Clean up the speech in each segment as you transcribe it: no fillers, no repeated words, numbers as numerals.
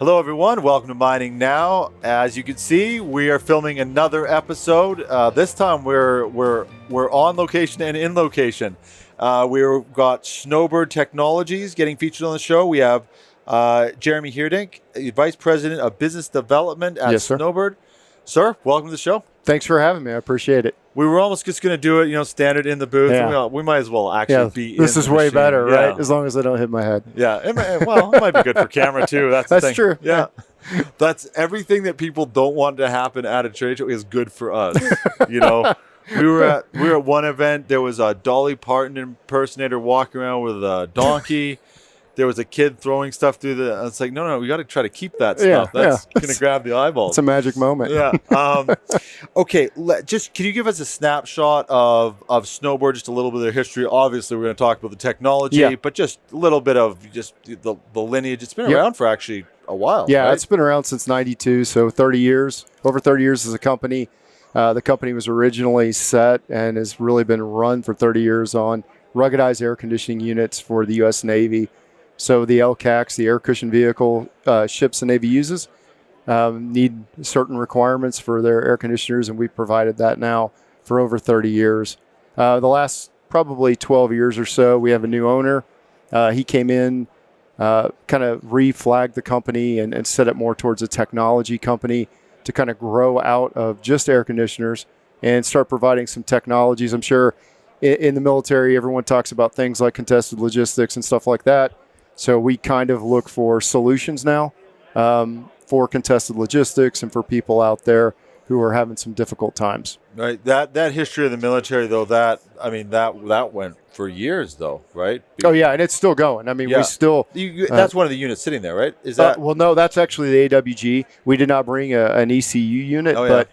Hello, everyone. Welcome to Mining Now. As you can see, we are filming another episode. This time, we're on location and in location. We've got Snowbird Technologies getting featured on the show. We have Jeremy Heerdink, Vice President of Business Development at Snowbird. Sir, welcome to the show. Thanks for having me. I appreciate it. We were almost just going to do it, standard in the booth. Yeah. We might as well actually be This is the way machine. better, right? As long as I don't hit my head. Yeah. It might be good for camera, too. That's the thing. True. Yeah. That's everything that people don't want to happen at a trade show is good for us. We were at one event. There was a Dolly Parton impersonator walking around with a donkey. There was a kid throwing stuff through the. It's like, no, we got to try to keep that stuff. That's gonna grab the eyeballs. It's a magic moment. Yeah. Okay. Can you give us a snapshot of Snowbird? Just a little bit of their history. Obviously, we're going to talk about the technology, but just a little bit of just the lineage. It's been around for actually a while. Yeah, right? It's been around since '92, so 30 years. Over 30 years as a company. The company was originally set and has really been run for 30 years on ruggedized air conditioning units for the U.S. Navy. So the LCACs, the air cushion vehicle ships the Navy uses, need certain requirements for their air conditioners, and we've provided that now for over 30 years. The last probably 12 years or so, we have a new owner. He came in, kind of reflagged the company and set it more towards a technology company to kind of grow out of just air conditioners and start providing some technologies. I'm sure in the military, everyone talks about things like contested logistics and stuff like that. So we kind of look for solutions now for contested logistics and for people out there who are having some difficult times. Right. That history of the military, though, that went for years, though, right? Oh yeah, and it's still going. I mean, we still. That's one of the units sitting there, right? Is that? Well, no, that's actually the AWG. We did not bring an ECU unit, but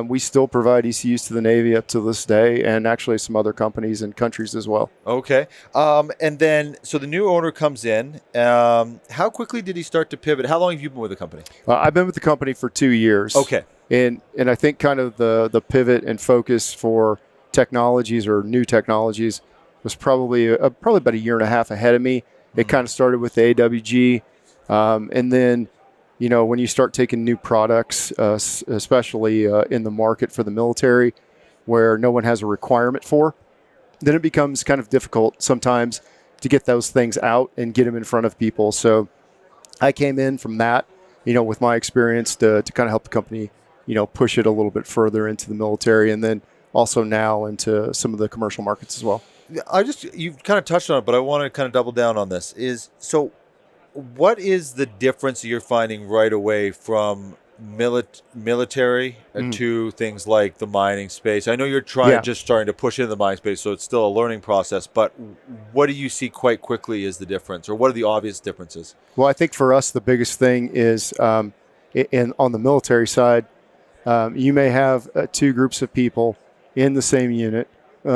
we still provide ECUs to the Navy up to this day, and actually some other companies and countries as well. Okay. And then, so the new owner comes in. How quickly did he start to pivot? How long have you been with the company? I've been with the company for 2 years. Okay. And I think kind of the pivot and focus for technologies or new technologies was probably about a year and a half ahead of me. It kind of started with the AWG, and then, when you start taking new products, especially in the market for the military, where no one has a requirement for, then it becomes kind of difficult sometimes to get those things out and get them in front of people. So I came in from that, with my experience to kind of help the company, push it a little bit further into the military, and then also now into some of the commercial markets as well. You've kind of touched on it, but I want to kind of double down on this. What is the difference you're finding right away from military to things like the mining space? I know you're just starting to push into the mining space, so it's still a learning process, but what do you see quite quickly is the difference, or what are the obvious differences? Well, I think for us, the biggest thing is on the military side, you may have two groups of people in the same unit,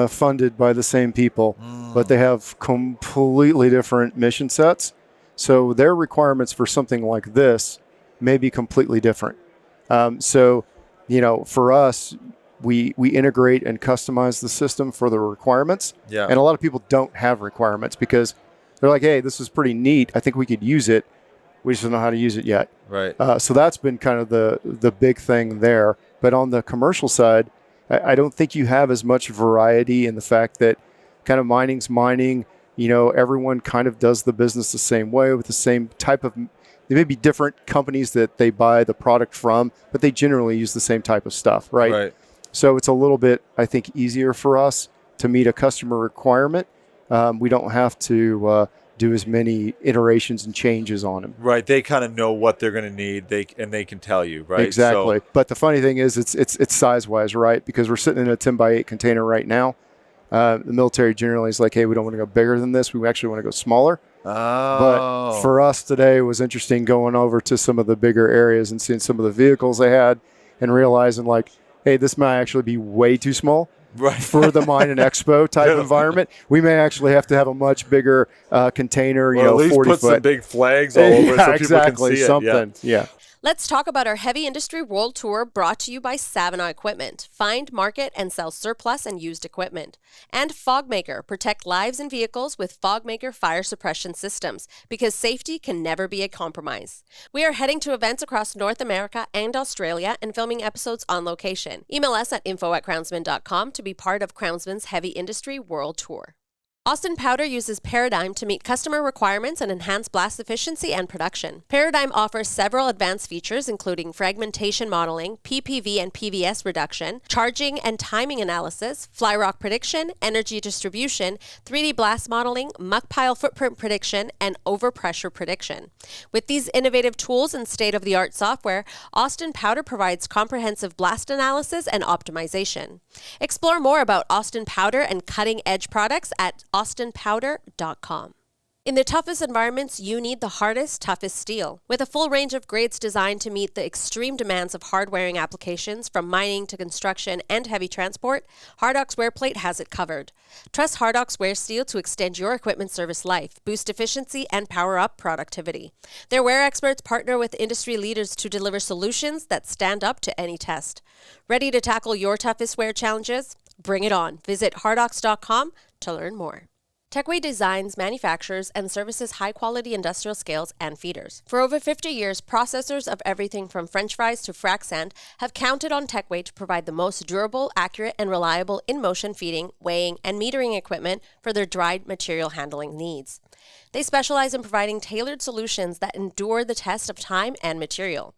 funded by the same people, but they have completely different mission sets. So their requirements for something like this may be completely different. For us, we integrate and customize the system for the requirements. Yeah. And a lot of people don't have requirements because they're like, hey, this is pretty neat. I think we could use it. We just don't know how to use it yet. Right. So that's been kind of the big thing there. But on the commercial side, I don't think you have as much variety in the fact that kind of mining's mining. Everyone kind of does the business the same way with the same type of. There may be different companies that they buy the product from, but they generally use the same type of stuff, right? Right. So it's a little bit, I think, easier for us to meet a customer requirement. We don't have to do as many iterations and changes on them. Right. They kind of know what they're going to need. They can tell you, right? Exactly. But the funny thing is, it's size-wise, right? Because we're sitting in a 10x8 container right now. The military generally is like, hey, we don't want to go bigger than this. We actually want to go smaller. Oh. But for us today, it was interesting going over to some of the bigger areas and seeing some of the vehicles they had and realizing like, hey, this might actually be way too small. Right. For the Mine and Expo type environment. We may actually have to have a much bigger container, at least 40 put foot. some big flags all over it so people can see something. it. Yeah. Let's talk about our heavy industry world tour brought to you by SAMM Equipment. Find, market, and sell surplus and used equipment. And FogMaker. Protect lives and vehicles with FogMaker fire suppression systems, because safety can never be a compromise. We are heading to events across North America and Australia and filming episodes on location. Email us at info@crownsman.com to be part of Crownsman's heavy industry world tour. Austin Powder uses Paradigm to meet customer requirements and enhance blast efficiency and production. Paradigm offers several advanced features, including fragmentation modeling, PPV and PVS reduction, charging and timing analysis, fly rock prediction, energy distribution, 3D blast modeling, muck pile footprint prediction, and overpressure prediction. With these innovative tools and state-of-the-art software, Austin Powder provides comprehensive blast analysis and optimization. Explore more about Austin Powder and cutting-edge products at austinpowder.com. In the toughest environments, you need the hardest, toughest steel. With a full range of grades designed to meet the extreme demands of hard-wearing applications, from mining to construction and heavy transport, Hardock's Wear Plate has it covered. Trust Hardock's Wear Steel to extend your equipment service life, boost efficiency, and power up productivity. Their wear experts partner with industry leaders to deliver solutions that stand up to any test. Ready to tackle your toughest wear challenges? Bring it on. Visit hardocks.com to learn more. Techway designs, manufactures, and services high-quality industrial scales and feeders. For over 50 years, processors of everything from French fries to frac sand have counted on Techway to provide the most durable, accurate, and reliable in-motion feeding, weighing, and metering equipment for their dried material handling needs. They specialize in providing tailored solutions that endure the test of time and material.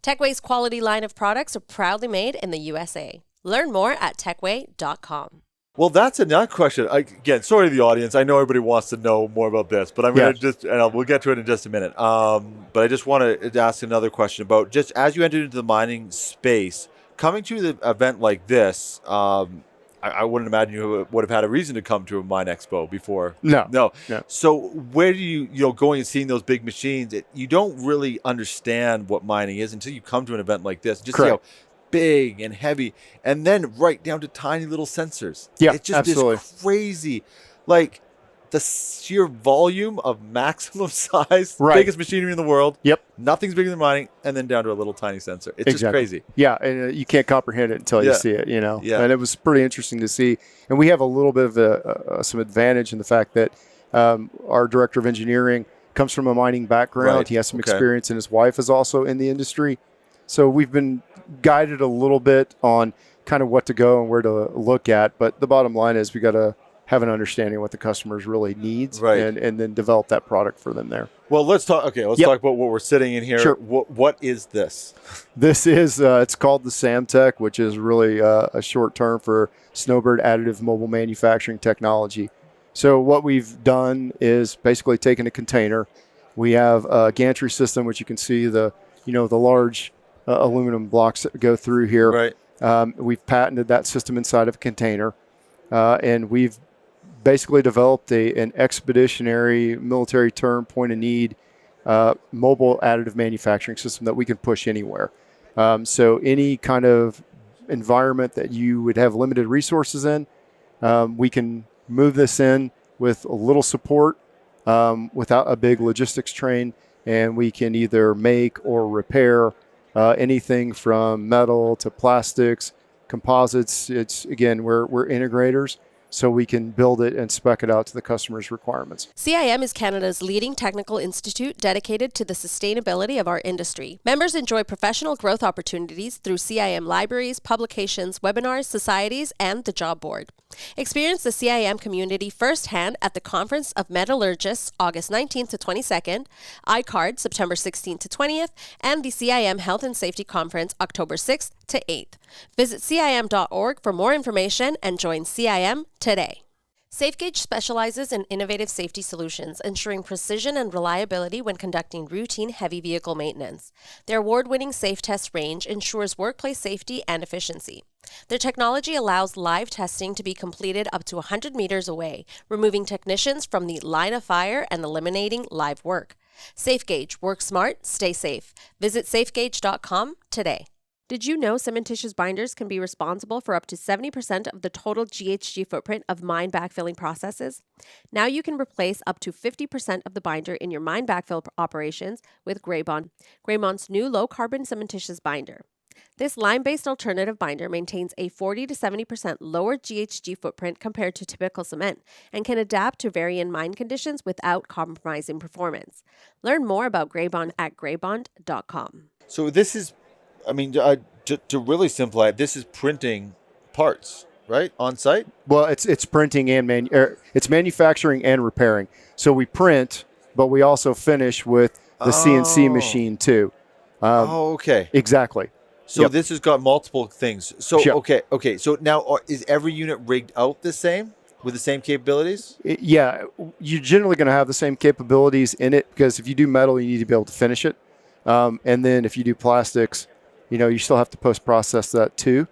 Techway's quality line of products are proudly made in the USA. Learn more at techway.com. Well, that's another question. Again, sorry to the audience. I know everybody wants to know more about this, but I'm going to we'll get to it in just a minute. But I just want to ask another question about, just as you entered into the mining space, coming to the event like this, I wouldn't imagine you would have had a reason to come to a mine expo before. No. So where do you going and seeing those big machines, you don't really understand what mining is until you come to an event like this. Just see how big and heavy, and then right down to tiny little sensors. Yeah, it's just absolutely. this crazy, like the sheer volume of maximum size, biggest machinery in the world. Yep. Nothing's bigger than mining, and then down to a little tiny sensor. It's just crazy. Yeah, and you can't comprehend it until you see it, you know. Yeah. And it was pretty interesting to see. And we have a little bit of some advantage in the fact that our director of engineering comes from a mining background. Right. He has some experience, and his wife is also in the industry. So we've been guided a little bit on kind of what to go and where to look at. But the bottom line is we got to have an understanding of what the customers really needs, and then develop that product for them there. Well, let's talk. Okay, let's talk about what we're sitting in here. Sure. What is this? This is it's called the SAMM Tech, which is really a short term for Snowbird Additive Mobile Manufacturing Technology. So what we've done is basically taken a container. We have a gantry system, which you can see the large aluminum blocks that go through here. Right. We've patented that system inside of a container, and we've basically developed an expeditionary, military term, point of need, mobile additive manufacturing system that we can push anywhere. So any kind of environment that you would have limited resources in, we can move this in with a little support, without a big logistics train, and we can either make or repair anything from metal to plastics, composites. It's, again, we're integrators, so we can build it and spec it out to the customer's requirements. CIM is Canada's leading technical institute dedicated to the sustainability of our industry. Members enjoy professional growth opportunities through CIM libraries, publications, webinars, societies, and the job board. Experience the CIM community firsthand at the Conference of Metallurgists, August 19th to 22nd, ICARD, September 16th to 20th, and the CIM Health and Safety Conference, October 6th to 8th. Visit CIM.org for more information and join CIM today. SafeGauge specializes in innovative safety solutions, ensuring precision and reliability when conducting routine heavy vehicle maintenance. Their award-winning Safe Test range ensures workplace safety and efficiency. Their technology allows live testing to be completed up to 100 meters away, removing technicians from the line of fire and eliminating live work. SafeGauge, work smart, stay safe. Visit safegauge.com today. Did you know cementitious binders can be responsible for up to 70% of the total GHG footprint of mine backfilling processes? Now you can replace up to 50% of the binder in your mine backfill operations with Graybond, Graymond's new low-carbon cementitious binder. This lime-based alternative binder maintains a 40 to 70% lower GHG footprint compared to typical cement and can adapt to varying mine conditions without compromising performance. Learn more about Graybond at graybond.com. So this is, I mean, to really simplify it, this is printing parts, right, on site? Well, it's printing and it's manufacturing and repairing. So we print, but we also finish with the CNC machine too. Okay. Exactly. So Yep. this has got multiple things. So Sure. okay. So now is every unit rigged out the same with the same capabilities? Yeah, you're generally going to have the same capabilities in it because if you do metal, you need to be able to finish it. And then if you do plastics, you still have to post-process that too.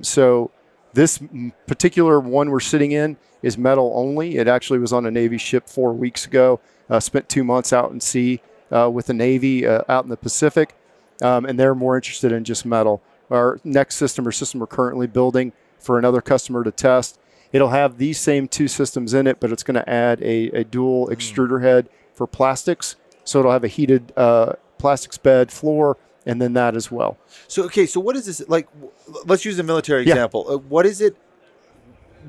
So this particular one we're sitting in is metal only. It actually was on a Navy ship 4 weeks ago. Spent 2 months out in sea with the Navy out in the Pacific. And they're more interested in just metal. Our next system we're currently building for another customer to test, it'll have these same 2 systems in it, but it's going to add a dual extruder head for plastics. So it'll have a heated plastics bed, floor, and then that as well. So what is this like? Let's use a military example. What is it?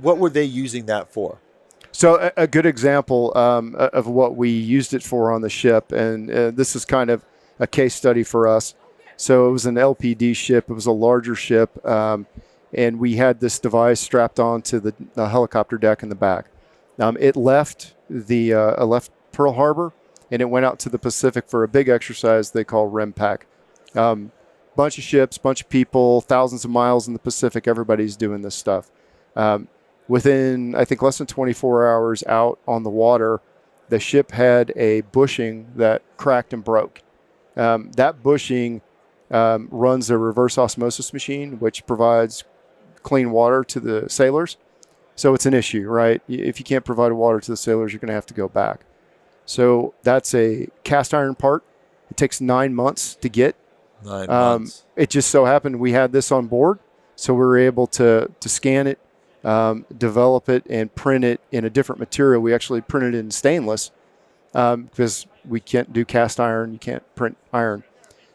What were they using that for? So a good example of what we used it for on the ship, and this is kind of a case study for us. So it was an LPD ship. It was a larger ship, and we had this device strapped onto the helicopter deck in the back. It left left Pearl Harbor, and it went out to the Pacific for a big exercise they call REMPAC. Bunch of ships, bunch of people, thousands of miles in the Pacific. Everybody's doing this stuff. Within, I think, less than 24 hours out on the water, the ship had a bushing that cracked and broke. That bushing runs a reverse osmosis machine, which provides clean water to the sailors. So it's an issue, right? If you can't provide water to the sailors, you're going to have to go back. So that's a cast iron part. It takes 9 months to get. 9 months. It just so happened we had this on board, so we were able to scan it, develop it, and print it in a different material. We actually printed it in stainless because we can't do cast iron. You can't print iron.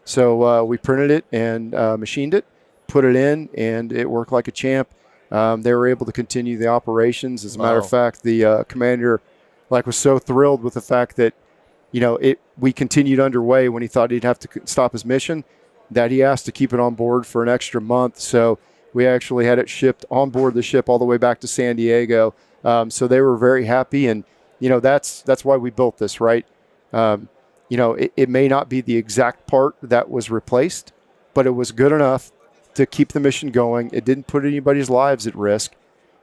So we printed it and machined it, put it in, and it worked like a champ. They were able to continue the operations. As a matter of fact, the commander was so thrilled with the fact that we continued underway when he thought he'd have to stop his mission, that he asked to keep it on board for an extra month. So we actually had it shipped on board the ship all the way back to San Diego. So they were very happy, and that's why we built this, right? It may not be the exact part that was replaced, but it was good enough to keep the mission going. It didn't put anybody's lives at risk,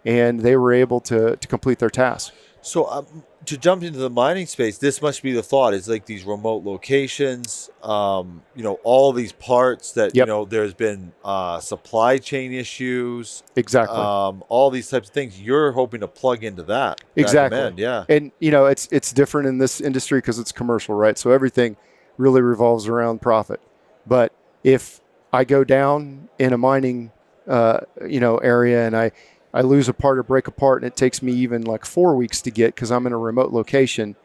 and they were able to complete their task. So to jump into the mining space, this must be the thought. It's like these remote locations, all these parts that, there's been supply chain issues. Exactly. All these types of things. You're hoping to plug into that. Exactly. That demand, yeah. And, it's different in this industry because it's commercial, right? So everything really revolves around profit. But if I go down in a mining, area and I lose a part or break a part, and it takes me even 4 weeks to get because I'm in a remote location,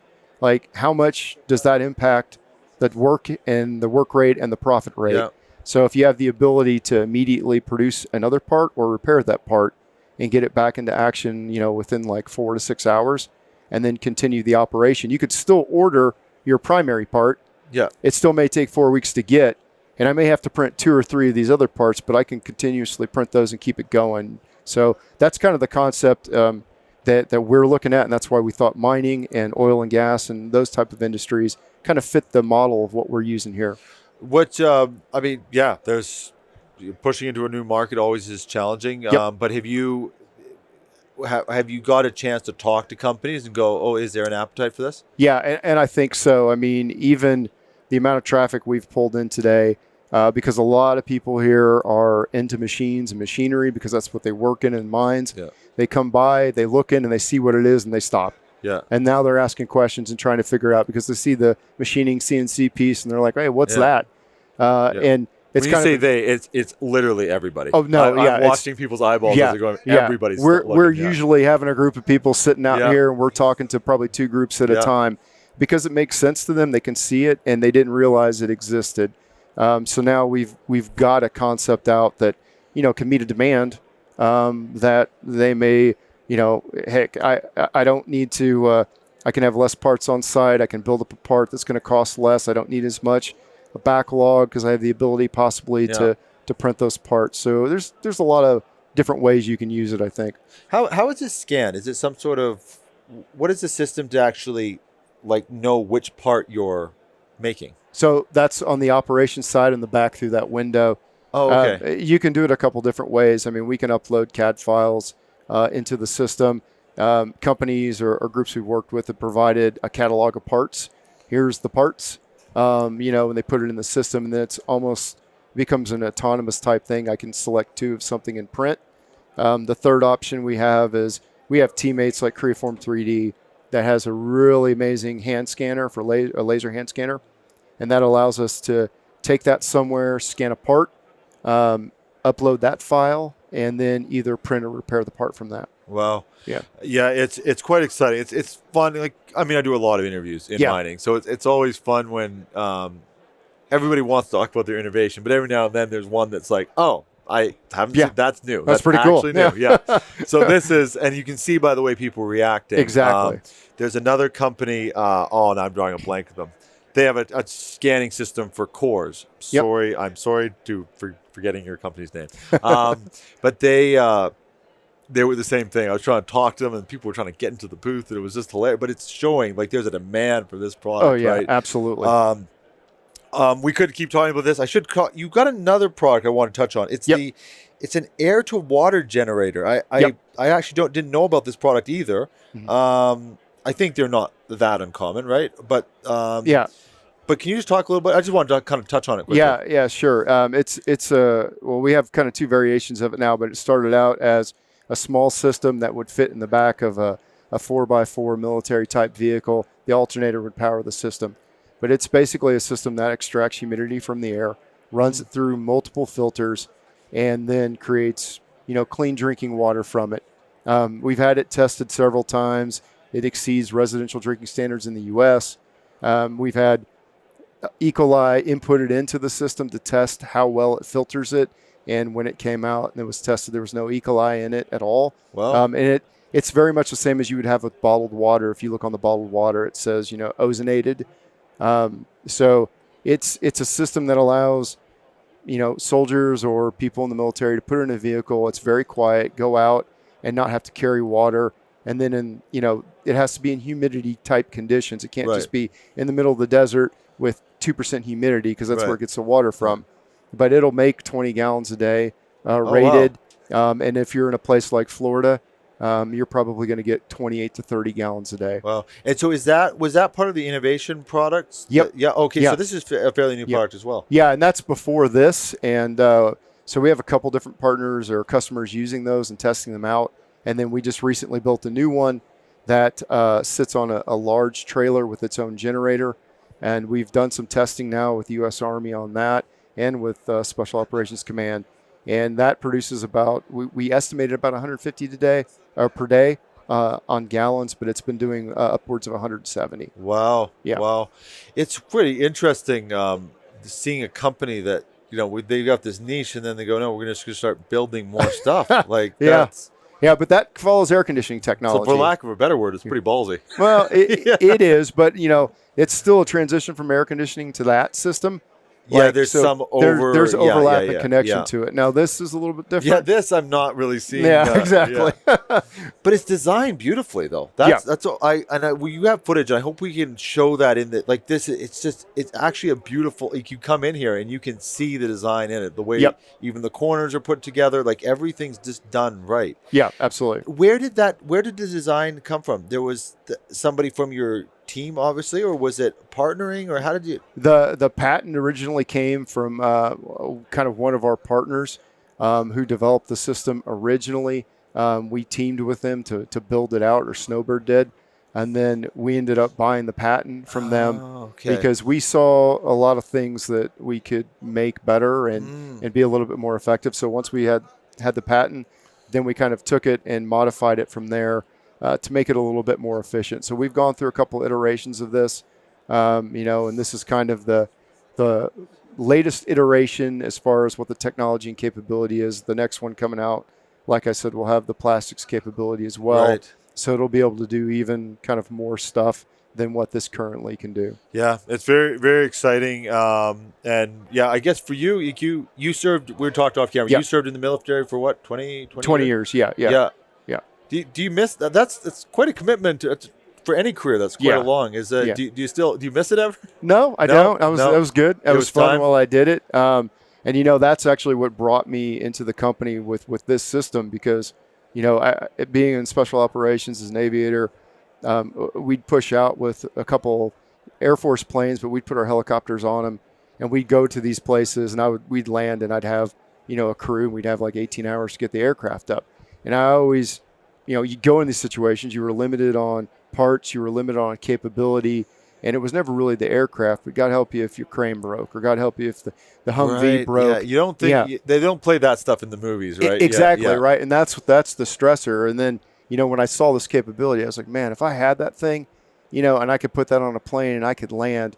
how much does that impact the work and the work rate and the profit rate? Yeah. So if you have the ability to immediately produce another part or repair that part and get it back into action, within 4 to 6 hours, and then continue the operation, you could still order your primary part. Yeah. It still may take 4 weeks to get, and I may have to print 2 or 3 of these other parts, but I can continuously print those and keep it going. So that's kind of the concept that we're looking at, and that's why we thought mining and oil and gas and those type of industries kind of fit the model of what we're using here. There's pushing into a new market always is challenging. Yep. But have you got a chance to talk to companies and go, oh, is there an appetite for this? Yeah, and I think so. I mean, even the amount of traffic we've pulled in today, because a lot of people here are into machines and machinery because that's what they work in mines. Yeah. They come by, they look in, and they see what it is, and they stop. Yeah. And now they're asking questions and trying to figure out because they see the machining CNC piece, and they're like, hey, what's that? And It's When you kind say of they, it's literally everybody. Oh no, yeah, I'm watching people's eyeballs as they're going. Everybody's we're looking, usually having a group of people sitting out Yeah. here, and we're talking to probably 2 groups at a Yeah. time because it makes sense to them. They can see it, and they didn't realize it existed. So now we've got a concept out that can meet a demand that they may heck I don't need to. I can have less parts on site. I can build up a part that's going to cost less. I don't need as much a backlog because I have the ability possibly Yeah. to print those parts. So there's a lot of different ways you can use it, I think. How is this scanned? Is it some sort of, what is the system to actually know which part you're making? So that's on the operations side in the back through that window. Oh, okay. You can do it a couple different ways. I mean, we can upload CAD files into the system. Companies or groups we've worked with have provided a catalog of parts. Here's the parts. And they put it in the system, and then it's almost becomes an autonomous type thing. I can select 2 of something and print. The third option we have is we have teammates like Creaform 3D that has a really amazing hand scanner for a laser hand scanner, and that allows us to take that somewhere, scan a part, upload that file, and then either print or repair the part from that. Wow. Yeah. Yeah, it's quite exciting. It's fun. I do a lot of interviews in mining, so it's always fun when everybody wants to talk about their innovation, but every now and then there's one that's like, oh, I haven't seen, that's new. That's pretty cool. Actually new. Yeah. So this is, and you can see by the way people are reacting. Exactly. There's another company, and I'm drawing a blank of them. They have a scanning system for cores. I'm sorry for forgetting your company's name. But they were the same thing. I was trying to talk to them, and people were trying to get into the booth, and it was just hilarious. But it's showing there's a demand for this product. Oh yeah, right? absolutely. We could keep talking about this. You got another product I want to touch on. It's it's an air to water generator. I actually didn't know about this product either. Mm-hmm. I think they're not that uncommon, right? But But can you just talk a little bit? I just wanted to kind of touch on it quickly. Yeah, sure. We have kind of 2 variations of it now, but it started out as a small system that would fit in the back of a 4x4 military type vehicle. The alternator would power the system. But it's basically a system that extracts humidity from the air, runs it through multiple filters, and then creates clean drinking water from it. We've had it tested several times. It exceeds residential drinking standards in the U.S. We've had E. coli inputted into the system to test how well it filters it. And when it came out and it was tested, there was no E. coli in it at all. Wow. And it's very much the same as you would have with bottled water. If you look on the bottled water, it says, ozonated. So it's a system that allows, soldiers or people in the military to put it in a vehicle. It's very quiet, go out and not have to carry water. And then it has to be in humidity type conditions. It can't just be in the middle of the desert with 2% humidity because that's where it gets the water from. But it'll make 20 gallons a day rated. Wow. And if you're in a place like Florida, you're probably going to get 28 to 30 gallons a day. Wow. And so was that part of the innovation products? Yep. Yeah. Okay. Yeah. So this is a fairly new product as well. Yeah. And that's before this. And so we have a couple different partners or customers using those and testing them out. And then we just recently built a new one that sits on a large trailer with its own generator. And we've done some testing now with the U.S. Army on that and with Special Operations Command. And that produces we estimated about 150 per day on gallons, but it's been doing upwards of 170. Wow. Yeah. Wow. It's pretty interesting seeing a company that, they got this niche and then they go, no, we're just going to start building more stuff. Yeah, but that follows air conditioning technology. So for lack of a better word, it's pretty ballsy. Well, it is, but it's still a transition from air conditioning to that system. Yeah, there's overlap and connection to it. Now this is a little bit different. Yeah, this I'm not really seeing. Yeah, exactly. But it's designed beautifully though. That's all you have footage. And I hope we can show that in this. It's actually a beautiful. You come in here and you can see the design in it. The way even the corners are put together. Everything's just done right. Yeah, absolutely. Where did the design come from? There was somebody from your team, obviously, or was it partnering, or how did you? The patent originally came from kind of one of our partners who developed the system originally. We teamed with them to build it out, or Snowbird did. and then we ended up buying the patent from them Okay. because we saw a lot of things that we could make better and be a little bit more effective. So once we had the patent, then we kind of took it and modified it from there to make it a little bit more efficient. So we've gone through a couple iterations of this, and this is kind of the latest iteration as far as what the technology and capability is. The next one coming out, like I said, will have the plastics capability as well. Right. So it'll be able to do even kind of more stuff than what this currently can do. Yeah, it's very, very exciting. And yeah, I guess for you, you served, we were talking off camera, Yeah. you served in the military for what, 20 years, yeah. Do you miss that? That's quite a commitment for any career. That's quite Yeah. long. Is Yeah. do you miss it ever? No, I No? don't. That No. was good. It was fun time? while I did it. And that's actually what brought me into the company with this system because, being in special operations as an aviator, we'd push out with a couple Air Force planes, but we'd put our helicopters on them, and we'd go to these places, and we'd land, and I'd have a crew, and we'd have like 18 hours to get the aircraft up, and I always, you go in these situations, you were limited on parts, you were limited on capability, and it was never really the aircraft, but God help you if your crane broke, or God help you if the Humvee Right, broke. Yeah. You don't think they don't play that stuff in the movies, right? Exactly, Yeah. right. And that's the stressor. And then, when I saw this capability, I was like, man, if I had that thing, and I could put that on a plane and I could land,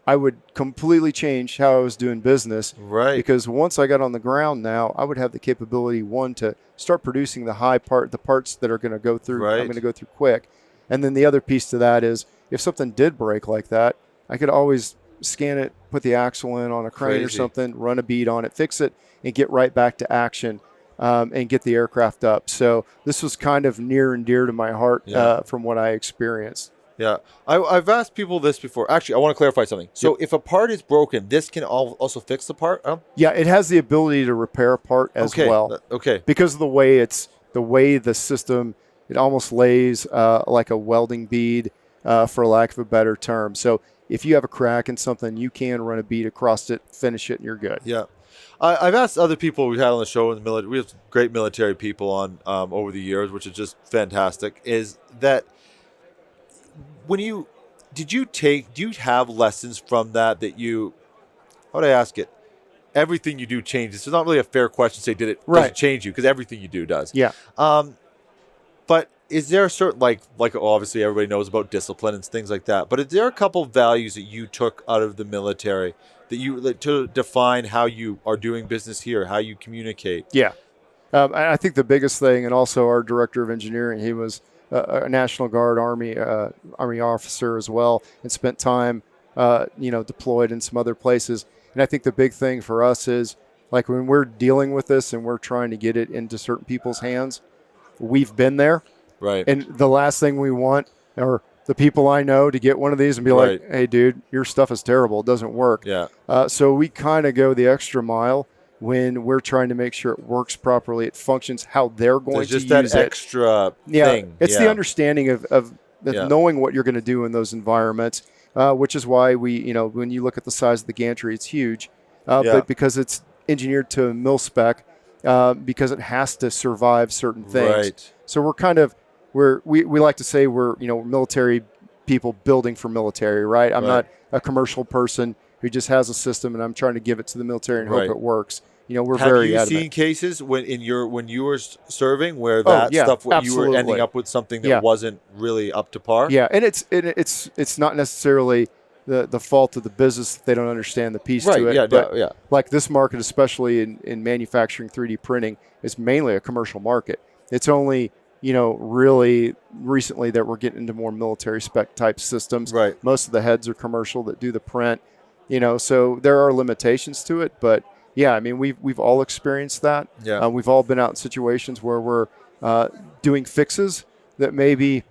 I would completely change how I was doing business. Right. Because once I got on the ground now, I would have the capability, one, to start producing the parts that are going to go through, Right. I'm going to go through quick. And then the other piece to that is if something did break like that, I could always scan it, put the axle in on a crane or Crazy. something, run a bead on it, fix it, and get right back to action and get the aircraft up. So this was kind of near and dear to my heart from what I experienced. Yeah. I've asked people this before. Actually, I want to clarify something. So if a part is broken, this can also fix the part? Yeah, it has the ability to repair a part as well. Okay. Because of the way the system, it almost lays like a welding bead, for lack of a better term. So if you have a crack in something, you can run a bead across it, finish it, and you're good. Yeah. I've asked other people we've had on the show in the military. We have great military people on over the years, which is just fantastic. Is that when do you have lessons from that you, how would I ask it? Everything you do changes. It's not really a fair question to say, does it change you? Because everything you do does. Yeah. But is there a certain, like obviously everybody knows about discipline and things like that, but is there a couple of values that you took out of the military to define how you are doing business here, how you communicate? Yeah. I think the biggest thing, and also our director of engineering, he was a National Guard Army officer as well, and spent time, deployed in some other places. And I think the big thing for us is, like, when we're dealing with this and we're trying to get it into certain people's hands, we've been there. Right. And the last thing we want are the people I know to get one of these and be like, hey, dude, your stuff is terrible. It doesn't work. Yeah. So we kind of go the extra mile when we're trying to make sure it works properly, it functions how they're going to use it. Just that extra thing. It's the understanding of knowing what you're going to do in those environments, which is why we, when you look at the size of the gantry, it's huge. But because it's engineered to mil spec, because it has to survive certain things. Right. So we're kind of, we like to say we're military people building for military, right? I'm not a commercial person who just has a system and I'm trying to give it to the military and hope it works. We're very adamant. Have you seen cases when you were serving where stuff you were ending up with something that wasn't really up to par? Yeah, and it's not necessarily the fault of the business that they don't understand the piece to it. Like this market, especially in manufacturing 3D printing, is mainly a commercial market. It's only really recently that we're getting into more military spec type systems. Right. Most of the heads are commercial that do the print. So there are limitations to it, but yeah, I mean we've all experienced that. Yeah. We've all been out in situations where we're doing fixes that maybe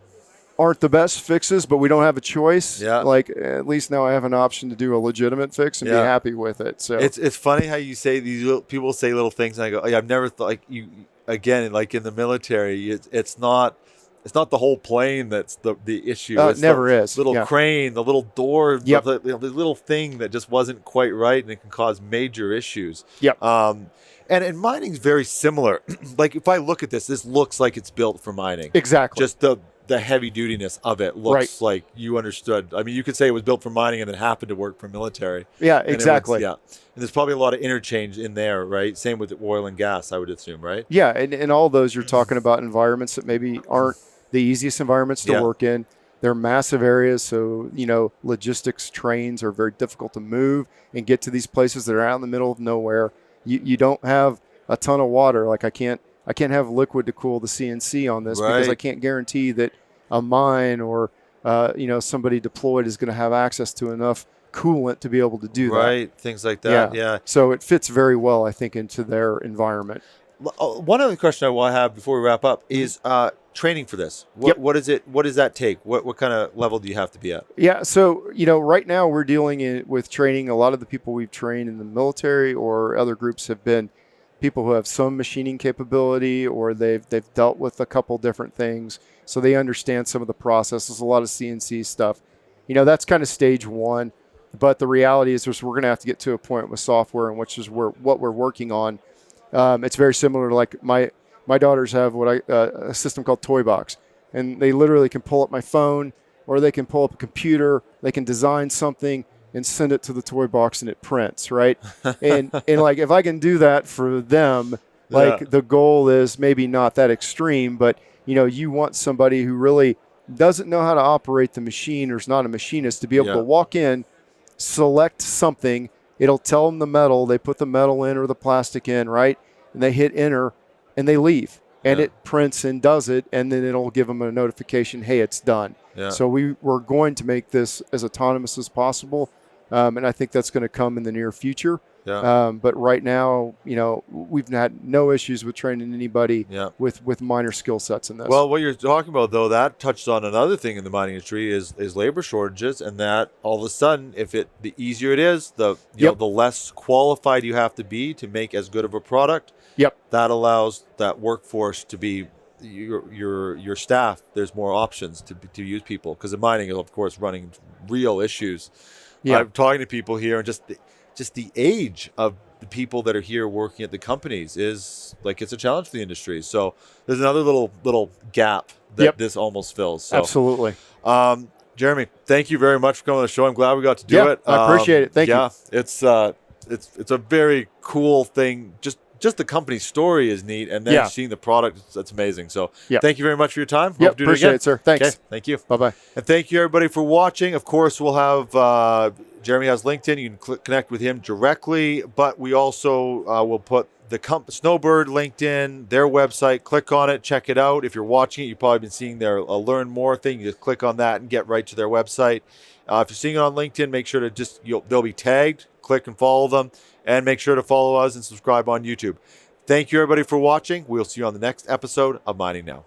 aren't the best fixes, but we don't have a choice. Yeah. Like, at least now I have an option to do a legitimate fix and be happy with it. So it's funny how you say people say little things and I go, I've never thought, like, you again, like in the military, it's not the whole plane that's the issue. It never is. Little crane, the little door, Yep. the little thing that just wasn't quite right, and it can cause major issues. Yep. And mining's very similar. Like, if I look at this looks like it's built for mining. Exactly. Just the the heavy dutiness of it Right. looks like you understood. I mean, you could say it was built for mining and then happened to work for military. Yeah, And exactly. and there's probably a lot of interchange in there, right? Same with oil and gas, I would assume, right? Yeah, and all those you're talking about environments that maybe aren't the easiest environments to work in. They're massive areas, so logistics trains are very difficult to move and get to these places that are out in the middle of nowhere. You don't have a ton of water. Like I can't have liquid to cool the CNC on this because I can't guarantee that a mine or somebody deployed is going to have access to enough coolant to be able to do that. Right, things like that. Yeah. So it fits very well, I think, into their environment. One other question I want to have before we wrap up is training for this. What is it? What does that take? What kind of level do you have to be at? Yeah, so right now we're dealing with training. A lot of the people we've trained in the military or other groups have been people who have some machining capability, or they've dealt with a couple different things, so they understand some of the processes. A lot of CNC stuff. That's kind of stage one. But the reality is, we're going to have to get to a point with software, and which is what we're working on. It's very similar to like my daughters have a system called Toy Box, and they literally can pull up my phone, or they can pull up a computer. They can design something and send it to the Toy Box, and it prints, right? and like if I can do that for them, like the goal is maybe not that extreme, but you want somebody who really doesn't know how to operate the machine or is not a machinist to be able to walk in, select something. It'll tell them the metal. They put the metal in or the plastic in, right? And they hit enter, and they leave. And it prints and does it, and then it'll give them a notification, hey, it's done. Yeah. So we're going to make this as autonomous as possible, and I think that's going to come in the near future. Yeah. But right now, we've had no issues with training anybody with minor skill sets in this. Well, what you're talking about, though, that touched on another thing in the mining industry is labor shortages, and that all of a sudden, the easier it is, the less qualified you have to be to make as good of a product. Yep. That allows that workforce to be your staff. There's more options to use people, because the mining is, of course, running real issues. Yeah. I'm talking to people here, and just the age of the people that are here working at the companies is like, it's a challenge for the industry. So there's another little gap that this almost fills. So, absolutely. Jeremy, thank you very much for coming on the show. I'm glad we got to do it. I appreciate it. Thank you. Yeah, it's a very cool thing. Just the company story is neat, and then seeing the product, that's amazing. So thank you very much for your time. Yep, appreciate it, sir. Thanks. Okay, thank you. Bye-bye. And thank you, everybody, for watching. Of course, we'll have Jeremy has LinkedIn. You can connect with him directly, but we also will put the Snowbird LinkedIn, their website. Click on it, check it out. If you're watching it, you've probably been seeing their Learn More thing. You just click on that and get right to their website. If you're seeing it on LinkedIn, make sure to they'll be tagged. Click and follow them, and make sure to follow us and subscribe on YouTube. Thank you, everybody, for watching. We'll see you on the next episode of Mining Now.